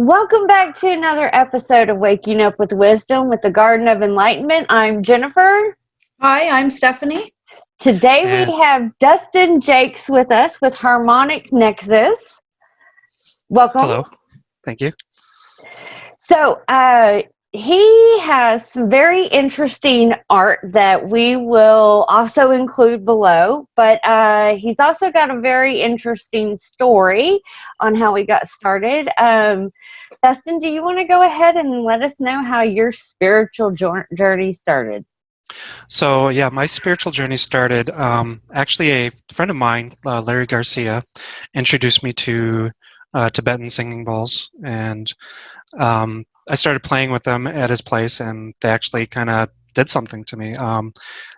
Welcome back to another episode of Waking Up with Wisdom with the Garden of Enlightenment. I'm Jennifer. Hi, I'm Stephanie. Today we have Dustin Jakes with us with Harmonic Nexus. Welcome. Hello. Thank you. So, he has some very interesting art that we will also include below, but he's also got a very interesting story on how he got started. Dustin, do you want to go ahead and let us know how your spiritual journey started? So, yeah, my spiritual journey started, actually a friend of mine, Larry Garcia, introduced me to Tibetan singing bowls, and I started playing with them at his place, and they actually kind of did something to me.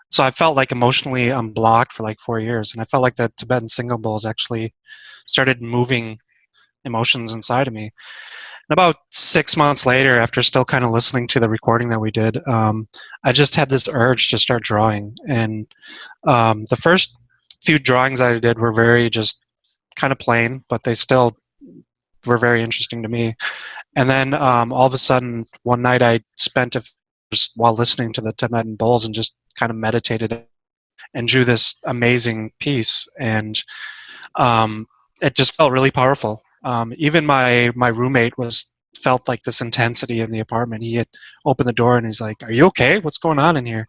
So I felt like emotionally unblocked for like 4 years, and I felt like the Tibetan singing bowls actually started moving emotions inside of me. And about 6 months later, after still kind of listening to the recording that we did, I just had this urge to start drawing. And the first few drawings that I did were very just kind of plain, but they still were very interesting to me. And then all of a sudden, one night I spent just while listening to the Tibetan bowls and just kind of meditated and drew this amazing piece. And it just felt really powerful. Even my roommate felt like this intensity in the apartment. He had opened the door and he's like, "Are you okay? What's going on in here?"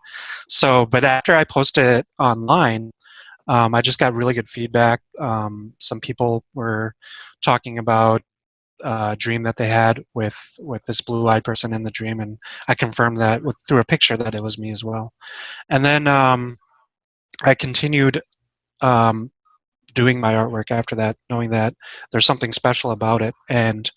So, but after I posted it online, I just got really good feedback. Some people were talking about a dream that they had with this blue-eyed person in the dream, and I confirmed that through a picture that it was me as well. And then I continued doing my artwork after that, knowing that there's something special about it, and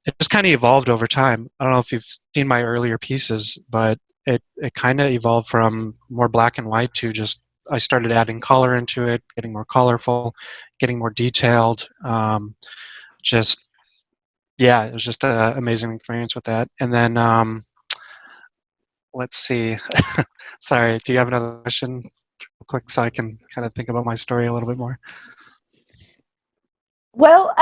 it just kind of evolved over time. I don't know if you've seen my earlier pieces, but it kind of evolved from more black and white to just I started adding color into it, getting more colorful, getting more detailed. Just yeah, it was just an amazing experience with that. And then let's see. Sorry, do you have another question? Real quick, so I can kind of think about my story a little bit more. Well,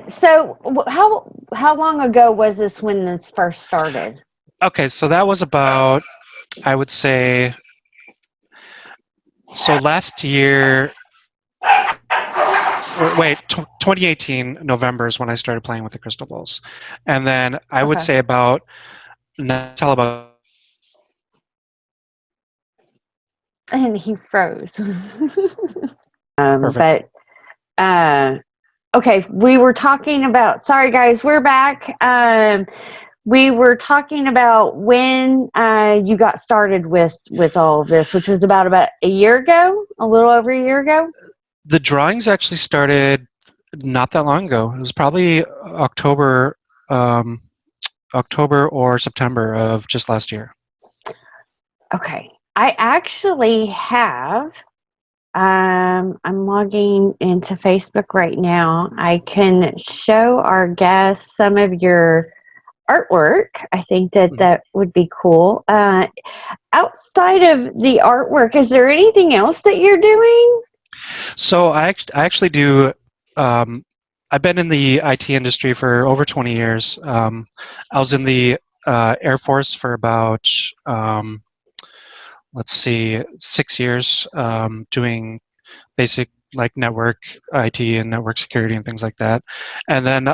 so how long ago was this when this first started? Okay, so that was about, I would say, so last year, wait, 2018 November is when I started playing with the crystal balls, and then I would say about until about. And he froze. Perfect. But okay, we were talking about. Sorry, guys, we're back. We were talking about when you got started with all of this, which was about a year ago, a little over a year ago. The drawings actually started not that long ago. It was probably October or September of just last year. Okay, I actually have. I'm logging into Facebook right now. I can show our guests some of your artwork. I think that would be cool. Outside of the artwork, is there anything else that you're doing? So I actually do. I've been in the IT industry for over 20 years. I was in the Air Force for about, let's see, 6 years, doing basic like network IT and network security and things like that. And then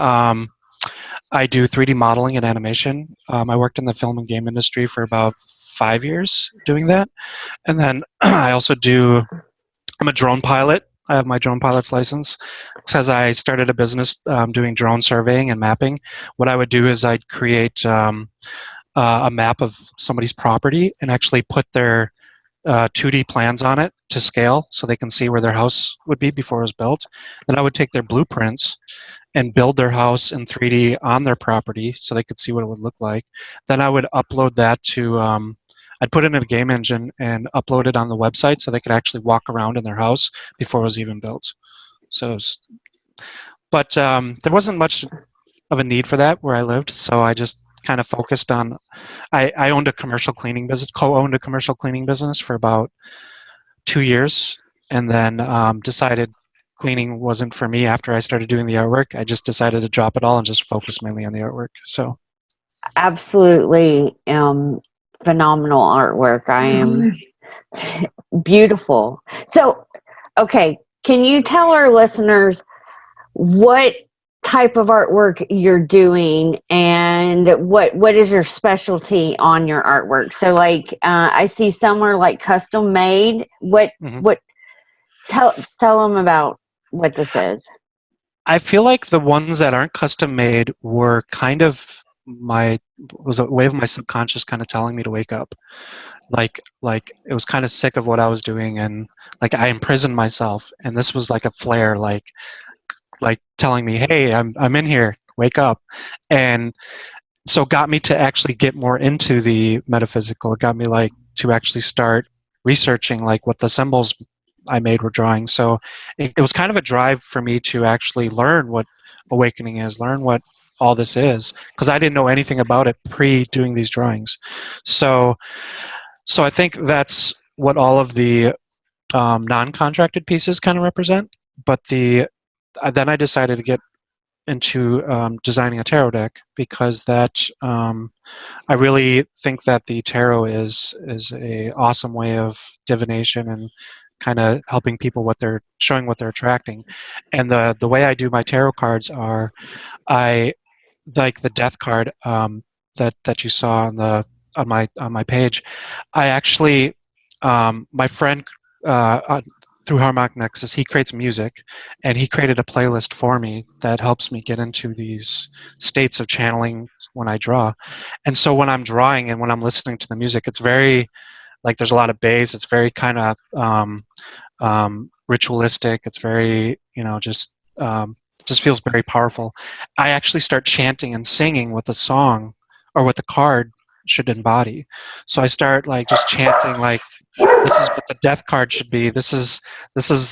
I do 3D modeling and animation. I worked in the film and game industry for about 5 years doing that. And then I also I'm a drone pilot. I have my drone pilot's license. Because I started a business doing drone surveying and mapping. What I would do is I'd create a map of somebody's property and actually put their 2D plans on it to scale so they can see where their house would be before it was built. Then I would take their blueprints and build their house in 3D on their property so they could see what it would look like. Then I would upload that to, I'd put it in a game engine and upload it on the website so they could actually walk around in their house before it was even built. So, but there wasn't much of a need for that where I lived, so I just kind of focused on, I owned a commercial cleaning business, co-owned a commercial cleaning business for about 2 years, and then decided cleaning wasn't for me after I started doing the artwork. I just decided to drop it all and just focus mainly on the artwork. So Absolutely phenomenal artwork. I am beautiful. So, okay, can you tell our listeners what type of artwork you're doing and what is your specialty on your artwork? So, like, I see some are like custom made. What tell them about what this is. I feel like the ones that aren't custom made were kind of was a way of my subconscious kind of telling me to wake up. Like it was kind of sick of what I was doing, and like I imprisoned myself, and this was like a flare, like telling me, hey, I'm in here, wake up. And so it got me to actually get more into the metaphysical. It got me like to actually start researching like what the symbols I made were drawing. So it was kind of a drive for me to actually learn what awakening is, learn what all this is, because I didn't know anything about it pre doing these drawings. So I think that's what all of the non-contracted pieces kind of represent. But then I decided to get into designing a tarot deck, because I really think that the tarot is a awesome way of divination and kind of helping people showing what they're attracting. And the way I do my tarot cards are, I like the death card that you saw on my page. I actually my friend through Harmonic Nexus, he creates music, and he created a playlist for me that helps me get into these states of channeling when I draw. And so when I'm drawing and when I'm listening to the music, it's very like there's a lot of bass. It's very kind of ritualistic. It's very just feels very powerful. I actually start chanting and singing what the song or what the card should embody. So I start like just chanting like, this is what the death card should be. This is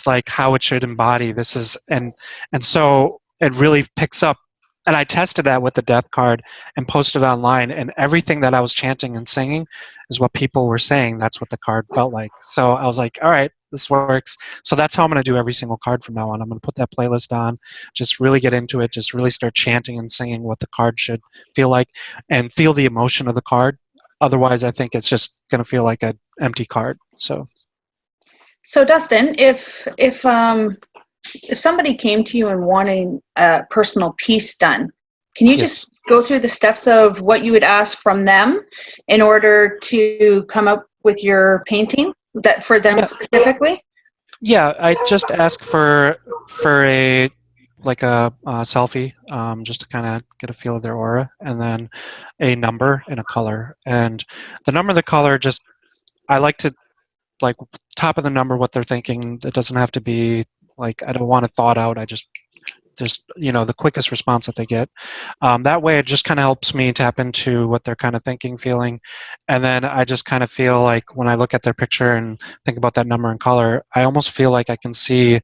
like how it should embody. This is and so it really picks up. And I tested that with the death card and posted online, and everything that I was chanting and singing is what people were saying. That's what the card felt like. So I was like, all right, this works. So that's how I'm going to do every single card from now on. I'm going to put that playlist on, just really get into it, just really start chanting and singing what the card should feel like, and feel the emotion of the card. Otherwise, I think it's just going to feel like an empty card. So Dustin, if somebody came to you and wanting a personal piece done, can you Yes. just go through the steps of what you would ask from them in order to come up with your painting that for them specifically? Yeah, I just ask for a like a selfie, just to kind of get a feel of their aura, and then a number and a color. And the number, the color, just I like to like top of the number what they're thinking. It doesn't have to be like I don't want it thought out. I just the quickest response that they get. That way, it just kind of helps me tap into what they're kind of thinking, feeling, and then I just kind of feel like when I look at their picture and think about that number and color, I almost feel like I can see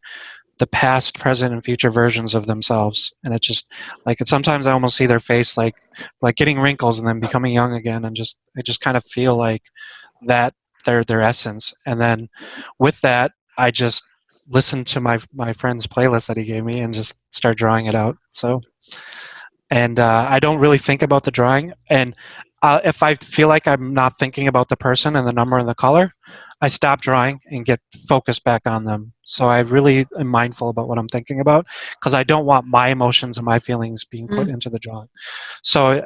the past, present, and future versions of themselves. And it just sometimes I almost see their face like getting wrinkles and then becoming young again, and I just kind of feel like that their essence. And then with that, I just listen to my friend's playlist that he gave me and just start drawing it out. So, and I don't really think about the drawing. And if I feel like I'm not thinking about the person and the number and the color, I stop drawing and get focused back on them. So I really am mindful about what I'm thinking about, because I don't want my emotions and my feelings being put into the drawing. So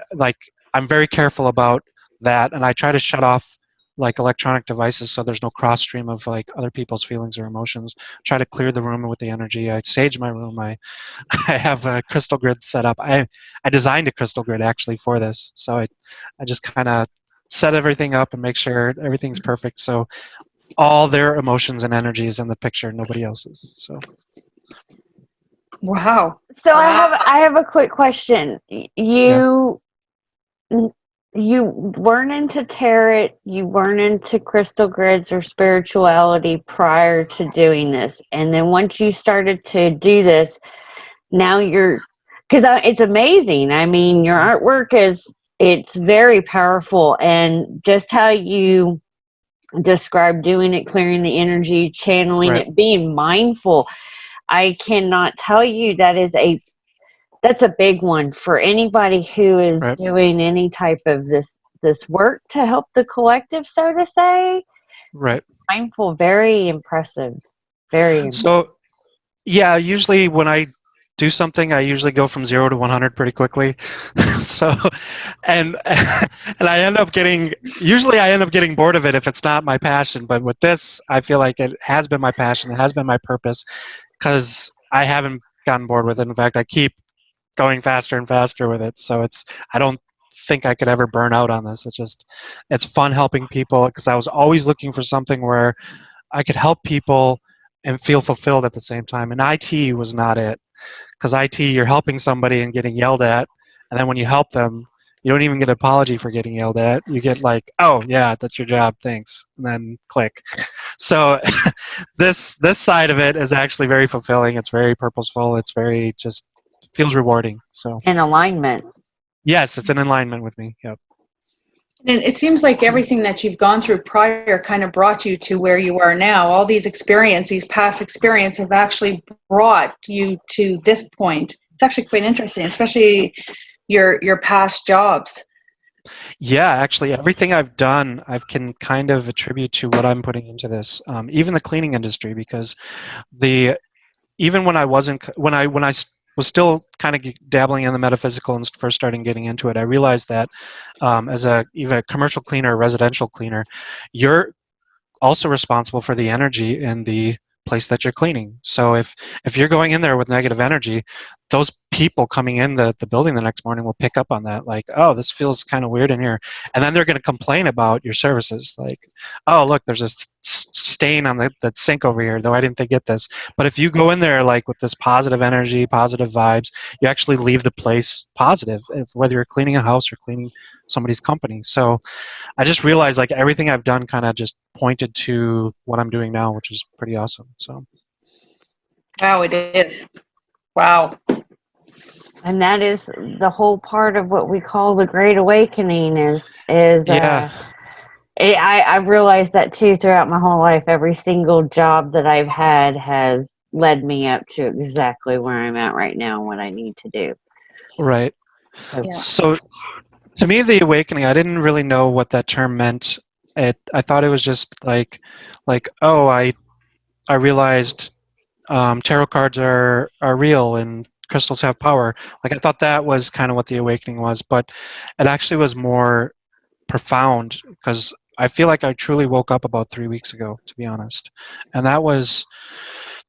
I'm very careful about that, and I try to shut off like electronic devices so there's no cross stream of like other people's feelings or emotions. Try to clear the room with the energy. I sage my room. I have a crystal grid set up. I designed a crystal grid actually for this. So I just kind of set everything up and make sure everything's perfect. So all their emotions and energies in the picture, nobody else's. So. Wow. So I have a quick question. You weren't into tarot, you weren't into crystal grids or spirituality prior to doing this, and then once you started to do this, now because it's amazing. I mean, your artwork it's very powerful, and just how you describe doing it, clearing the energy, channeling Right. it, being mindful. I cannot tell you that's a big one for anybody who is Right. doing any type of this work to help the collective, so to say. Right. Mindful, very impressive. Very impressive. So yeah, usually when I do something, I usually go from 0 to 100 pretty quickly. So, and and usually I end up getting bored of it if it's not my passion. But with this, I feel like it has been my passion. It has been my purpose because I haven't gotten bored with it. In fact, I keep going faster and faster with it. So I don't think I could ever burn out on this. It's fun helping people because I was always looking for something where I could help people and feel fulfilled at the same time. And IT was not it. Because IT, you're helping somebody and getting yelled at, and then when you help them, you don't even get an apology for getting yelled at. You get like, "Oh yeah, that's your job, thanks," and then click. So this side of it is actually very fulfilling. It's very purposeful. It's very just feels rewarding. So In alignment. yes, it's in alignment with me. Yep. And it seems like everything that you've gone through prior kind of brought you to where you are now. All these past experience have actually brought you to this point. It's actually quite interesting, especially your past jobs. Yeah, actually, everything I've done, I can kind of attribute to what I'm putting into this. Even the cleaning industry, because the even when I wasn't when I was still kind of dabbling in the metaphysical and first starting getting into it, I realized that as even a commercial cleaner, a residential cleaner, you're also responsible for the energy in the place that you're cleaning. So if you're going in there with negative energy, those people coming in the building the next morning will pick up on that, like, oh, this feels kind of weird in here, and then they're going to complain about your services, like, oh, look, there's a stain on that sink over here, though I didn't think get this. But if you go in there like with this positive energy, positive vibes, you actually leave the place positive, whether you're cleaning a house or cleaning somebody's company. So I just realized like everything I've done kind of just pointed to what I'm doing now, which is pretty awesome. So Wow, it is. Wow. And that is the whole part of what we call the Great Awakening is yeah, I've realized that too throughout my whole life. Every single job that I've had has led me up to exactly where I'm at right now and what I need to do. right. So Yeah. So to me, the awakening, I didn't really know what that term meant. I thought it was just like oh, I realized tarot cards are real and crystals have power. Like I thought that was kind of what the awakening was, but it actually was more profound because I feel like I truly woke up about 3 weeks ago, to be honest, and that was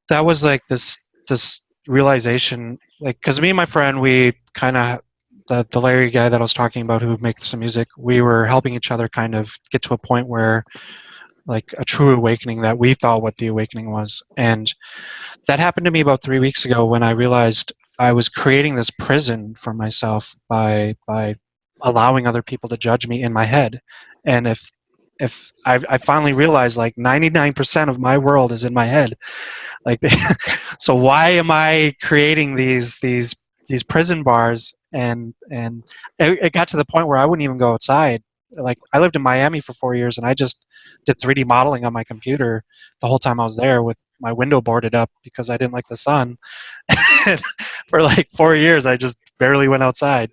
like this realization, like because me and my friend, we kind of the Larry guy that I was talking about who makes some music, we were helping each other kind of get to a point where like a true awakening that we thought what the awakening was, and that happened to me about 3 weeks ago when I realized I was creating this prison for myself by allowing other people to judge me in my head. And if I finally realized like 99% of my world is in my head, like so why am I creating these prison bars? And it got to the point where I wouldn't even go outside. Like I lived in Miami for 4 years, and I just did 3D modeling on my computer the whole time I was there with my window boarded up because I didn't like the sun. And for like 4 years, I just barely went outside.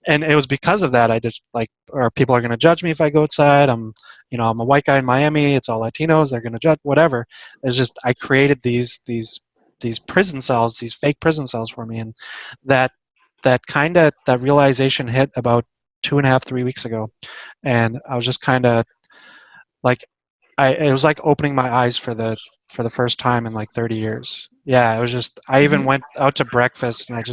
And it was because of that I just like, or people are going to judge me if I go outside. I'm a white guy in Miami. It's all Latinos. They're going to judge whatever. It's just I created these prison cells, these fake prison cells for me, and that that realization hit about 2.5, 3 weeks ago, and I was just kind of like, it was like opening my eyes for the first time in like 30 years. Yeah, it was just, I even went out to breakfast and I was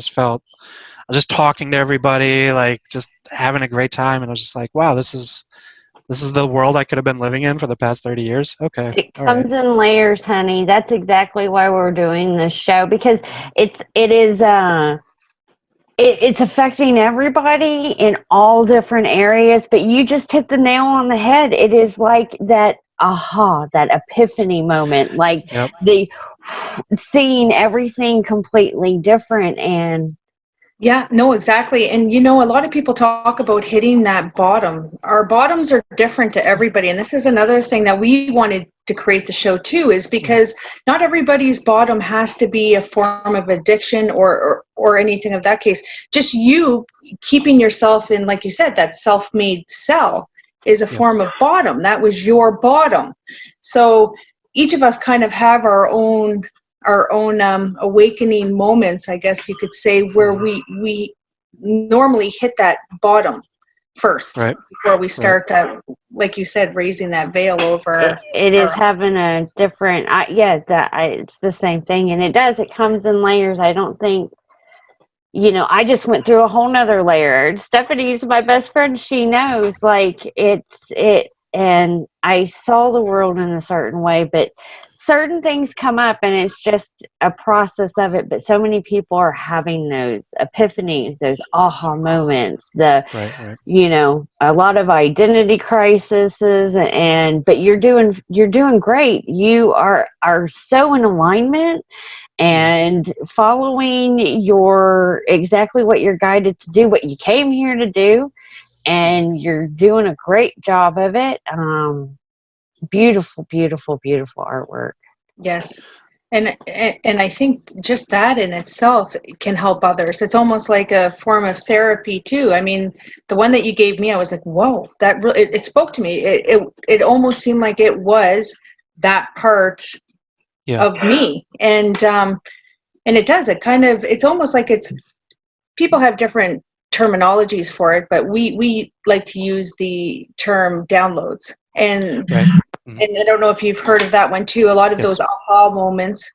just talking to everybody, like just having a great time, and I was just like, wow, this is the world I could have been living in for the past 30 years. Okay, it all right. comes in layers, honey. That's exactly why we're doing this show, because it's affecting everybody in all different areas, but you just hit the nail on the head. It is like that aha, that epiphany moment, like Yep. the seeing everything completely different. And Yeah, no, exactly. And a lot of people talk about hitting that bottom. Our bottoms are different to everybody. And this is another thing that we wanted to create the show too, is because not everybody's bottom has to be a form of addiction or anything of that case. Just you keeping yourself in, like you said, that self-made cell is a form of bottom. That was your bottom. So each of us kind of have our own awakening moments, I guess you could say, where we normally hit that bottom first, Right. before we start, like you said, raising that veil over. It is having a different, it's the same thing. And it comes in layers. I don't think, I just went through a whole nother layer. Stephanie's my best friend. She knows, like, and I saw the world in a certain way, but certain things come up and it's just a process of it. But so many people are having those epiphanies, those aha moments, Right. a lot of identity crises, but you're doing great. You are so in alignment and following exactly what you're guided to do, what you came here to do, and you're doing a great job of it. Beautiful, beautiful, beautiful artwork. Yes. And I think just that in itself can help others. It's almost like a form of therapy too. I mean, the one that you gave me, I was like, whoa, that really, it spoke to me. It almost seemed like it was that part of me. And it does, it's almost like people have different terminologies for it, but we like to use the term downloads. And and I don't know if you've heard of that one too. A lot of those aha moments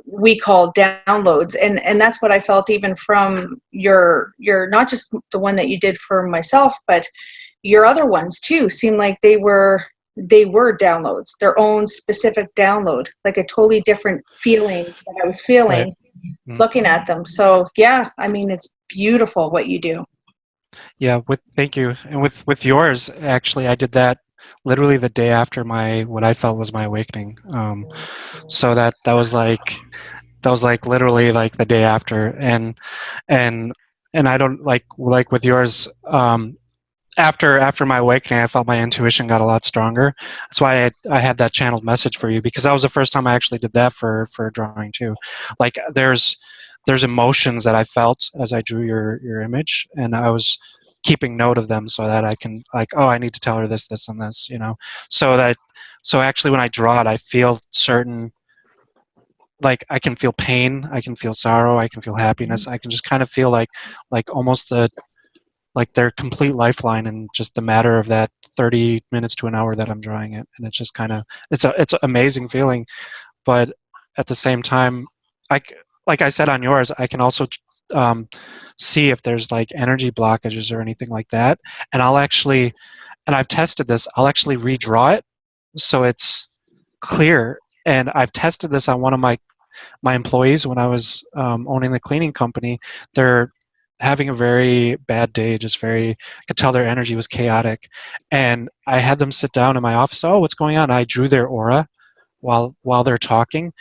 we call downloads, and that's what I felt even from your not just the one that you did for myself, but your other ones too seemed like they were downloads, their own specific download, like a totally different feeling that I was feeling looking at them. So yeah, I mean, it's beautiful what you do. Yeah, thank you. And with yours, actually, I did that literally the day after what I felt was my awakening. So that was like literally like the day after, and I don't like with yours. After my awakening, I felt my intuition got a lot stronger. That's why I had that channeled message for you, because that was the first time I actually did that for drawing too. Like there's emotions that I felt as I drew your image, and I was keeping note of them so that I can, like, oh, I need to tell her this, this, and this, so actually when I draw it, I feel certain, like I can feel pain, I can feel sorrow, I can feel happiness, I can just kind of feel like almost like their complete lifeline in just the matter of that 30 minutes to an hour that I'm drawing it. And it's just kind of, it's an amazing feeling. But at the same time, like I said on yours, I can also see if there's like energy blockages or anything like that. And I've tested this, I'll actually redraw it so it's clear. And I've tested this on one of my employees when I was owning the cleaning company. They're having a very bad day, I could tell their energy was chaotic. And I had them sit down in my office. Oh, what's going on? I drew their aura while they're talking.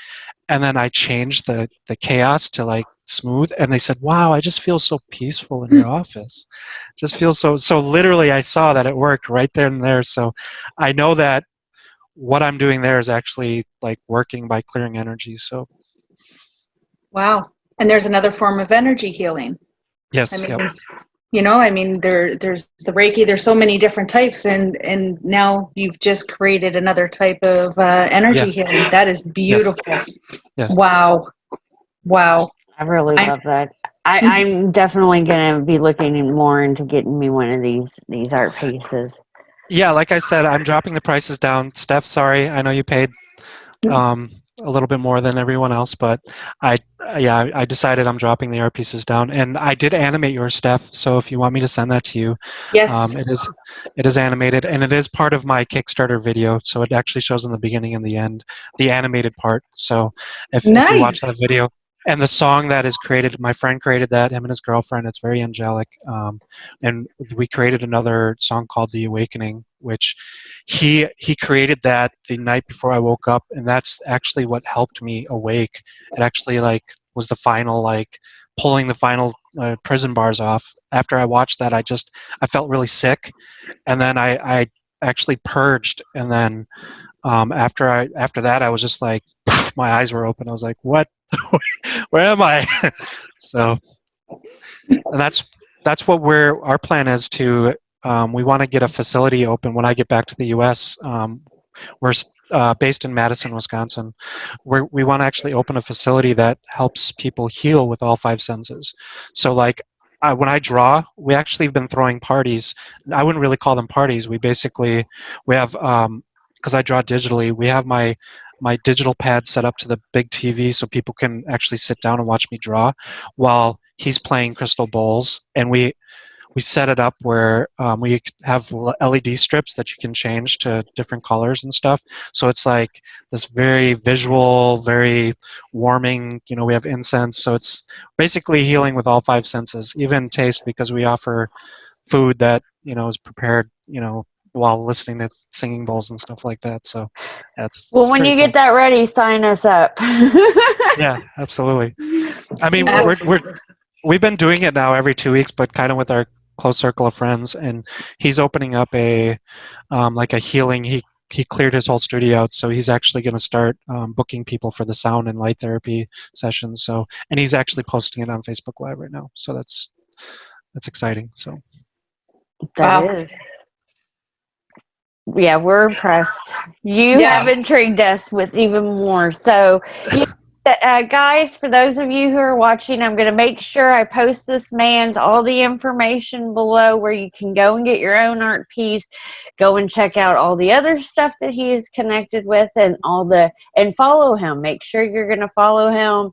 And then I changed the chaos to like smooth. And they said, wow, I just feel so peaceful in your office. Just feel so literally I saw that it worked right there and there. So I know that what I'm doing there is actually like working by clearing energy. So wow. And there's another form of energy healing. yes. I mean, I mean, there's the Reiki, there's so many different types, and now you've just created another type of energy healing. That is beautiful. Yes. Wow. I really love that. I'm definitely going to be looking more into getting me one of these art pieces. Yeah, like I said, I'm dropping the prices down. Steph, sorry, I know you paid a little bit more than everyone else, but I decided I'm dropping the art pieces down, and I did animate your Steph. So if you want me to send that to you, yes, it is animated, and it is part of my Kickstarter video. So it actually shows in the beginning and the end, the animated part. So if you watch that video. And the song that is created, my friend created that, him and his girlfriend. It's very angelic. And we created another song called The Awakening, which he created that the night before I woke up, and that's actually what helped me awake. It actually like was the final, like pulling the final prison bars off. After I watched that, I felt really sick, and then I actually purged, and then After that, I was just like, my eyes were open. I was like, what? Where am I? So, and that's what our plan is to. We want to get a facility open when I get back to the U.S. We're based in Madison, Wisconsin. We want to actually open a facility that helps people heal with all five senses. So, like, when I draw, we actually have been throwing parties. I wouldn't really call them parties. We have, because I draw digitally, we have my digital pad set up to the big TV so people can actually sit down and watch me draw while he's playing crystal bowls. And we set it up where we have LED strips that you can change to different colors and stuff. So it's like this very visual, very warming, we have incense. So it's basically healing with all five senses, even taste, because we offer food that, is prepared, while listening to singing bowls and stuff like that. So that's Well, when pretty you cool. get that ready, sign us up. Yeah, absolutely. I mean, Absolutely. we've been doing it now every 2 weeks, but kind of with our close circle of friends, and he's opening up a like a healing. He cleared his whole studio out, so he's actually going to start booking people for the sound and light therapy sessions. So, and he's actually posting it on Facebook Live right now. So that's exciting. So That Wow. is. Yeah, we're impressed. You Yeah. have intrigued us with even more. So, guys, for those of you who are watching, I'm going to make sure I post this man's all the information below where you can go and get your own art piece. Go and check out all the other stuff that he is connected with, and and follow him. Make sure you're going to follow him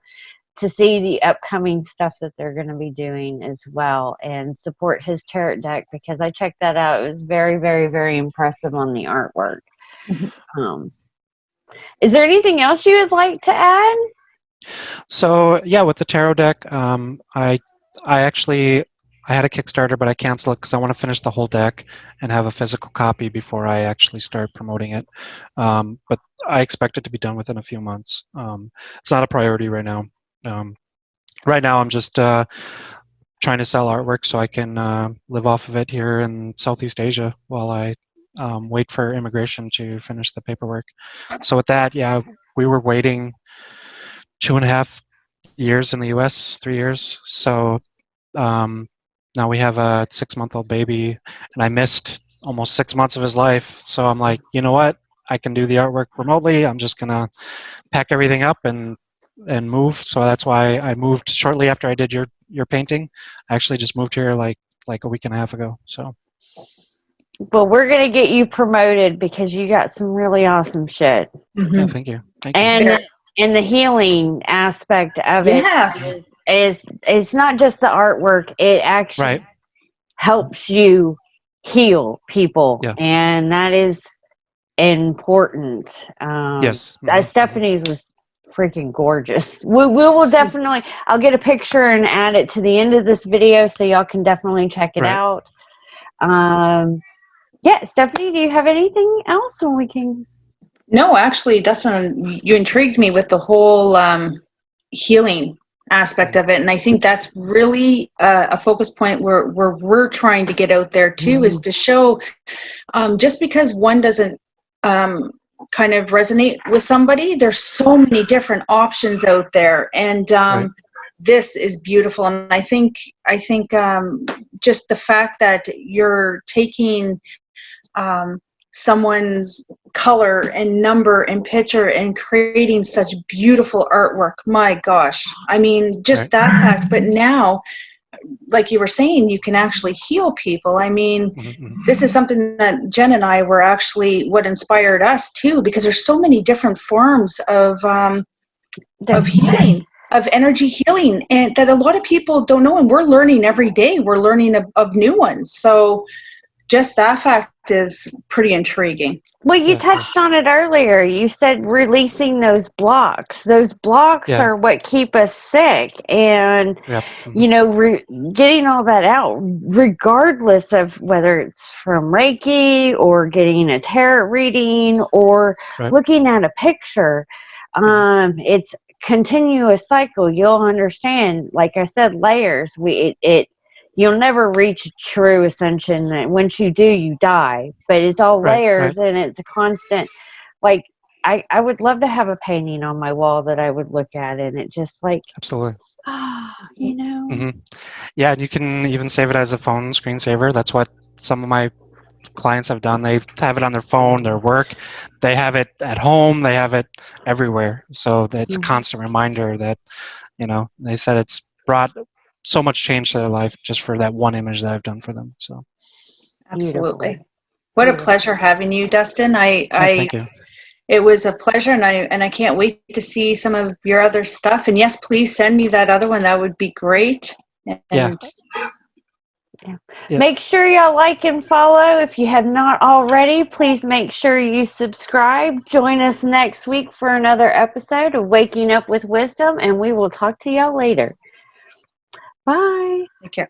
to see the upcoming stuff that they're going to be doing as well, and support his tarot deck, because I checked that out. It was very, very, very impressive on the artwork. Is there anything else you would like to add? So yeah, with the tarot deck, I actually I had a Kickstarter, but I canceled it because I want to finish the whole deck and have a physical copy before I actually start promoting it. But I expect it to be done within a few months. It's not a priority right now. Right now, I'm just trying to sell artwork so I can live off of it here in Southeast Asia while I wait for immigration to finish the paperwork. So with that, yeah, we were waiting 2.5 years in the U.S., 3 years. So now we have a 6-month-old baby, and I missed almost 6 months of his life. So I'm like, you know what? I can do the artwork remotely. I'm just gonna pack everything up and move. So that's why I moved shortly after I did your painting. I actually just moved here like a week and a half ago. So Well, we're going to get you promoted because you got some really awesome shit. yeah, thank you. And the healing aspect of it Yes. is it's not just the artwork. It actually Right. helps you heal people, Yeah. and that is important. Yes. Stephanie's was freaking gorgeous. We will definitely, I'll get a picture and add it to the end of this video so y'all can definitely check it Right. out. Yeah, Stephanie, do you have anything else, or we can? No, actually, Dustin, you intrigued me with the whole healing aspect of it, and I think that's really a focus point where we're trying to get out there too, is to show just because one doesn't kind of resonate with somebody, there's so many different options out there, and this is beautiful. And I think just the fact that you're taking someone's color and number and picture and creating such beautiful artwork, my gosh, I mean, just that fact. But now, like you were saying, you can actually heal people. I mean, this is something that Jen and I were actually what inspired us too, because there's so many different forms of healing, of energy healing, and that a lot of people don't know, and we're learning every day. We're learning of new ones. So just that fact is pretty intriguing. Well, you touched on it earlier. You said releasing those blocks. Those blocks are what keep us sick, and getting all that out, regardless of whether it's from Reiki or getting a tarot reading or looking at a picture. It's continuous cycle. You'll understand, like I said, layers. You'll never reach true ascension. Once you do, you die. But it's all layers, and it's a constant like I would love to have a painting on my wall that I would look at, and it just like, Absolutely. you know. Hmm. Yeah, and you can even save it as a phone screensaver. That's what some of my clients have done. They have it on their phone, their work. They have it at home. They have it everywhere. So it's a constant reminder that, they said it's brought so much change to their life just for that one image that I've done for them. So Absolutely. Beautiful. What a Beautiful. pleasure having you, Dustin. thank you. It was a pleasure, and I can't wait to see some of your other stuff. And yes, please send me that other one. That would be great. Yeah. And Yeah. Make sure y'all like and follow. If you have not already, please make sure you subscribe. Join us next week for another episode of Waking Up with Wisdom, and we will talk to y'all later. Bye. take care.